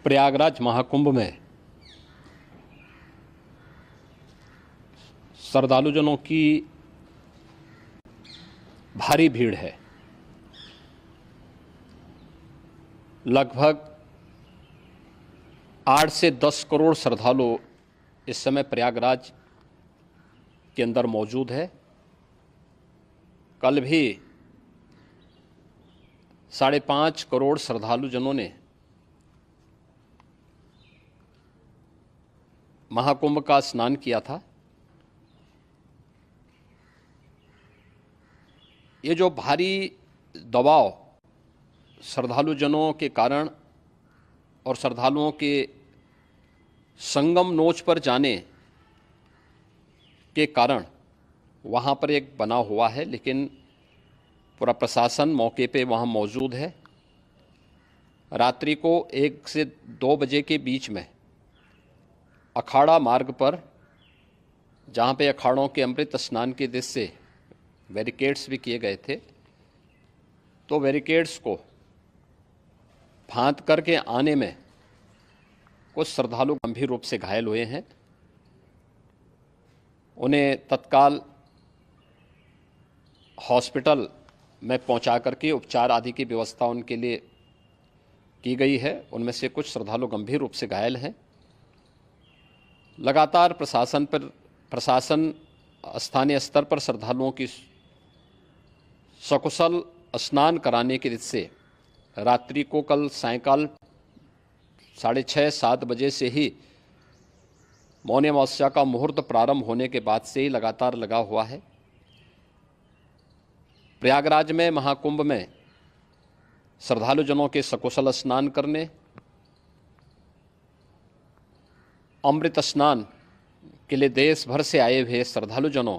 प्रयागराज महाकुंभ में श्रद्धालुजनों की भारी भीड़ है। लगभग 8 से 10 करोड़ श्रद्धालु इस समय प्रयागराज के अंदर मौजूद है। कल भी 5.5 करोड़ श्रद्धालुजनों ने महाकुंभ का स्नान किया था। ये जो भारी दबाव श्रद्धालुजनों के कारण और श्रद्धालुओं के संगम नोच पर जाने के कारण वहाँ पर एक बना हुआ है, लेकिन पूरा प्रशासन मौके पे वहाँ मौजूद है। रात्रि को 1 से 2 बजे के बीच में अखाड़ा मार्ग पर, जहाँ पे अखाड़ों के अमृत स्नान के दृश्य से बैरिकेड्स भी किए गए थे, तो बैरिकेड्स को फांद करके आने में कुछ श्रद्धालु गंभीर रूप से घायल हुए हैं। उन्हें तत्काल हॉस्पिटल में पहुंचा करके उपचार आदि की व्यवस्था उनके लिए की गई है। उनमें से कुछ श्रद्धालु गंभीर रूप से घायल हैं। लगातार प्रशासन स्थानीय स्तर पर श्रद्धालुओं की सकुशल स्नान कराने के दृष्टि से रात्रि को कल सायंकाल 6:30-7 बजे से ही मौनी अमावस्या का मुहूर्त प्रारंभ होने के बाद से ही लगातार लगा हुआ है। प्रयागराज में महाकुंभ में श्रद्धालुजनों के सकुशल स्नान करने, अमृत स्नान के लिए देश भर से आए हुए श्रद्धालुजनों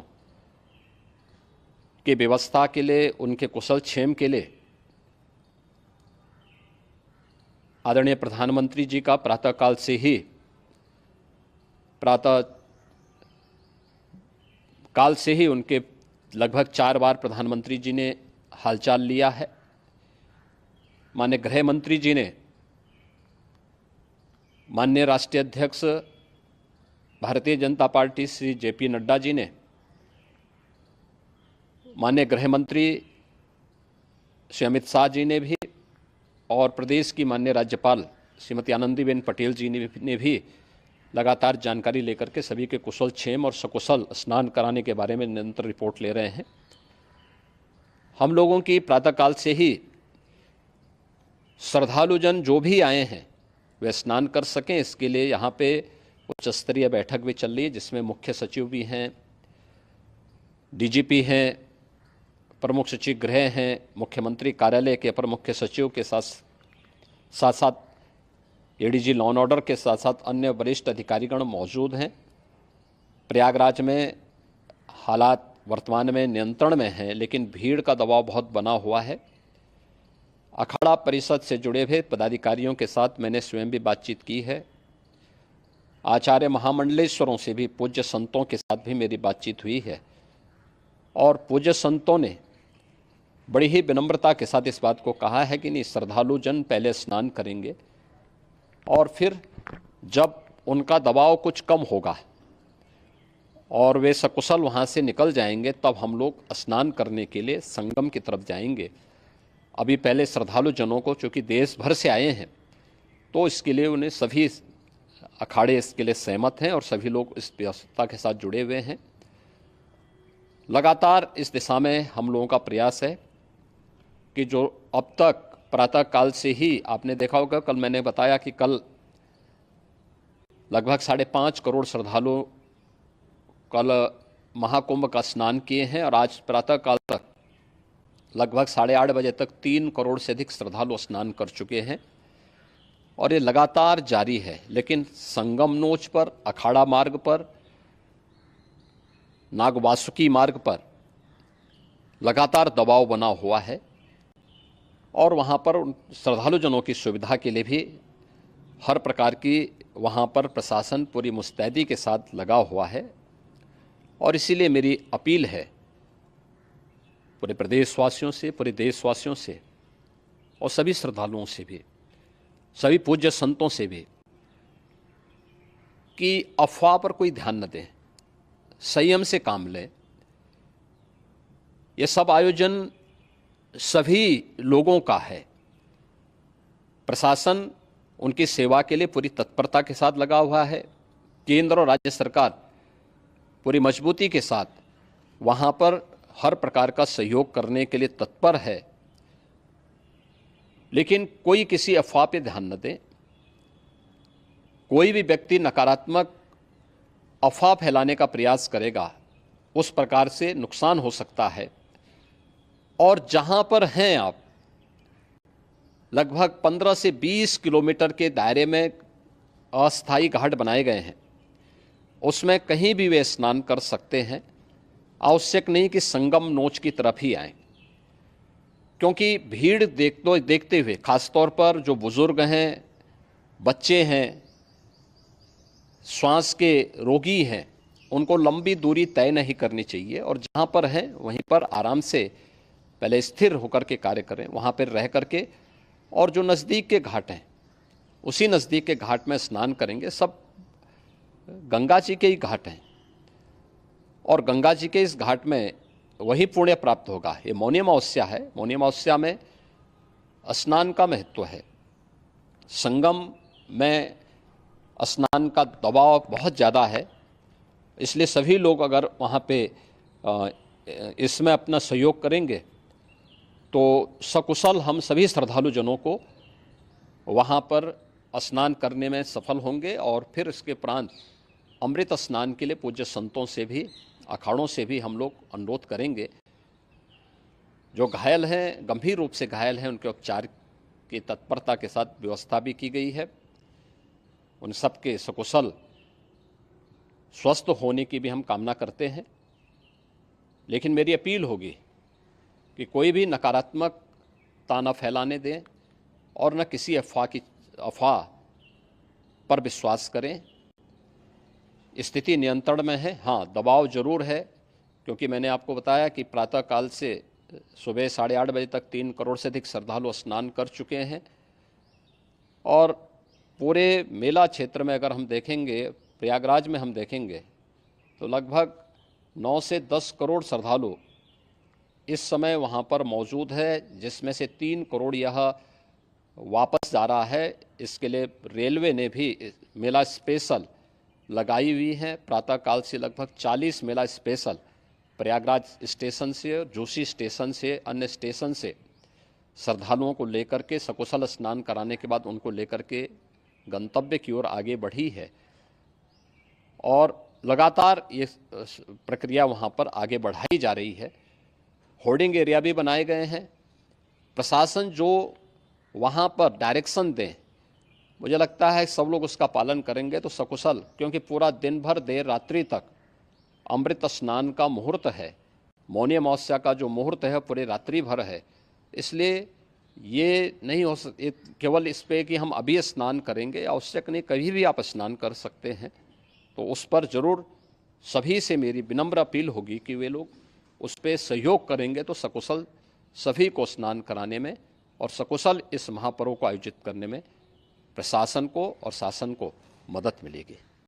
की व्यवस्था के लिए, उनके कुशल क्षेम के लिए आदरणीय प्रधानमंत्री जी का प्रातःकाल से ही उनके लगभग 4 बार प्रधानमंत्री जी ने हालचाल लिया है। माननीय गृह मंत्री जी ने, माननीय राष्ट्रीय अध्यक्ष भारतीय जनता पार्टी श्री जेपी नड्डा जी ने, माननीय गृह मंत्री श्री अमित शाह जी ने भी, और प्रदेश की माननीय राज्यपाल श्रीमती आनंदीबेन पटेल जी ने भी लगातार जानकारी लेकर के सभी के कुशल क्षेम और सकुशल स्नान कराने के बारे में निरंतर रिपोर्ट ले रहे हैं। हम लोगों की प्रातःकाल से ही श्रद्धालुजन जो भी आए हैं वे स्नान कर सकें, इसके लिए यहाँ पे उच्च स्तरीय बैठक भी चल रही है, जिसमें मुख्य सचिव भी हैं, डीजीपी हैं, प्रमुख सचिव गृह हैं, मुख्यमंत्री कार्यालय के अपर मुख्य सचिव के साथ साथ एडीजी लॉ एंड ऑर्डर के साथ साथ अन्य वरिष्ठ अधिकारीगण मौजूद हैं। प्रयागराज में हालात वर्तमान में नियंत्रण में हैं, लेकिन भीड़ का दबाव बहुत बना हुआ है। अखाड़ा परिषद से जुड़े हुए पदाधिकारियों के साथ मैंने स्वयं भी बातचीत की है। आचार्य महामंडलेश्वरों से भी, पूज्य संतों के साथ भी मेरी बातचीत हुई है, और पूज्य संतों ने बड़ी ही विनम्रता के साथ इस बात को कहा है कि नहीं, श्रद्धालुजन पहले स्नान करेंगे और फिर जब उनका दबाव कुछ कम होगा और वे सकुशल वहाँ से निकल जाएंगे, तब हम लोग स्नान करने के लिए संगम की तरफ जाएंगे। अभी पहले श्रद्धालुजनों को, चूँकि देश भर से आए हैं, तो इसके लिए उन्हें सभी अखाड़े इसके लिए सहमत हैं और सभी लोग इस व्यवस्था के साथ जुड़े हुए हैं। लगातार इस दिशा में हम लोगों का प्रयास है कि जो अब तक प्रातःकाल से ही आपने देखा होगा, कल मैंने बताया कि कल लगभग 5.5 करोड़ श्रद्धालु कल महाकुंभ का स्नान किए हैं, और आज प्रातःकाल तक लगभग 8:30 बजे तक 3 करोड़ से अधिक श्रद्धालु स्नान कर चुके हैं, और ये लगातार जारी है। लेकिन संगम नोच पर, अखाड़ा मार्ग पर, नागवासुकी मार्ग पर लगातार दबाव बना हुआ है, और वहाँ पर श्रद्धालुजनों की सुविधा के लिए भी हर प्रकार की वहाँ पर प्रशासन पूरी मुस्तैदी के साथ लगा हुआ है। और इसीलिए मेरी अपील है पूरे प्रदेशवासियों से, पूरे देशवासियों से और सभी श्रद्धालुओं से भी, सभी पूज्य संतों से भी कि अफवाह पर कोई ध्यान न दें, संयम से काम लें। ये सब आयोजन सभी लोगों का है। प्रशासन उनकी सेवा के लिए पूरी तत्परता के साथ लगा हुआ है। केंद्र और राज्य सरकार पूरी मजबूती के साथ वहाँ पर हर प्रकार का सहयोग करने के लिए तत्पर है। लेकिन कोई किसी अफवाह पे ध्यान न दे। कोई भी व्यक्ति नकारात्मक अफवाह फैलाने का प्रयास करेगा, उस प्रकार से नुकसान हो सकता है। और जहां पर हैं आप, लगभग 15 से 20 किलोमीटर के दायरे में अस्थायी घाट बनाए गए हैं, उसमें कहीं भी वे स्नान कर सकते हैं। आवश्यक नहीं कि संगम नोच की तरफ ही आएं, क्योंकि भीड़ देखते हुए खासतौर पर जो बुजुर्ग हैं, बच्चे हैं, श्वास के रोगी हैं, उनको लंबी दूरी तय नहीं करनी चाहिए। और जहाँ पर हैं वहीं पर आराम से पहले स्थिर होकर के कार्य करें, वहाँ पर रह करके। और जो नज़दीक के घाट हैं, उसी नज़दीक के घाट में स्नान करेंगे। सब गंगा जी के ही घाट हैं और गंगा जी के इस घाट में वही पुण्य प्राप्त होगा। ये मौनी अमावस्या है। मौनी अमावस्या में स्नान का महत्व है। संगम में स्नान का दबाव बहुत ज़्यादा है, इसलिए सभी लोग अगर वहाँ पे इसमें अपना सहयोग करेंगे तो सकुशल हम सभी श्रद्धालु जनों को वहाँ पर स्नान करने में सफल होंगे। और फिर इसके उपरांत अमृत स्नान के लिए पूज्य संतों से भी, अखाड़ों से भी हम लोग अनुरोध करेंगे। जो घायल हैं, गंभीर रूप से घायल हैं, उनके उपचार की तत्परता के साथ व्यवस्था भी की गई है। उन सबके सकुशल स्वस्थ होने की भी हम कामना करते हैं। लेकिन मेरी अपील होगी कि कोई भी नकारात्मकता न फैलाने दें और न किसी अफवाह पर विश्वास करें। स्थिति नियंत्रण में है। हाँ, दबाव जरूर है, क्योंकि मैंने आपको बताया कि प्रातःकाल से सुबह 8:30 बजे तक 3 करोड़ से अधिक श्रद्धालु स्नान कर चुके हैं। और पूरे मेला क्षेत्र में अगर हम देखेंगे, प्रयागराज में हम देखेंगे तो लगभग 9 से 10 करोड़ श्रद्धालु इस समय वहाँ पर मौजूद है, जिसमें से 3 करोड़ यह वापस जा रहा है। इसके लिए रेलवे ने भी मेला स्पेशल लगाई हुई है। प्रातःकाल से लगभग 40 मेला स्पेशल प्रयागराज स्टेशन से और जोशी स्टेशन से, अन्य स्टेशन से श्रद्धालुओं को लेकर के सकुशल स्नान कराने के बाद उनको लेकर के गंतव्य की ओर आगे बढ़ी है। और लगातार ये प्रक्रिया वहाँ पर आगे बढ़ाई जा रही है। होर्डिंग एरिया भी बनाए गए हैं। प्रशासन जो वहाँ पर डायरेक्शन दें, मुझे लगता है सब लोग उसका पालन करेंगे तो सकुशल, क्योंकि पूरा दिन भर देर रात्रि तक अमृत स्नान का मुहूर्त है। मौनी अमावस्या का जो मुहूर्त है पूरे रात्रि भर है। इसलिए ये नहीं हो केवल इस पे कि हम अभी स्नान करेंगे, आवश्यक नहीं, कभी भी आप स्नान कर सकते हैं। तो उस पर ज़रूर सभी से मेरी विनम्र अपील होगी कि वे लोग उस पर सहयोग करेंगे तो सकुशल सभी को स्नान कराने में और सकुशल इस महापर्व को आयोजित करने में प्रशासन को और शासन को मदद मिलेगी।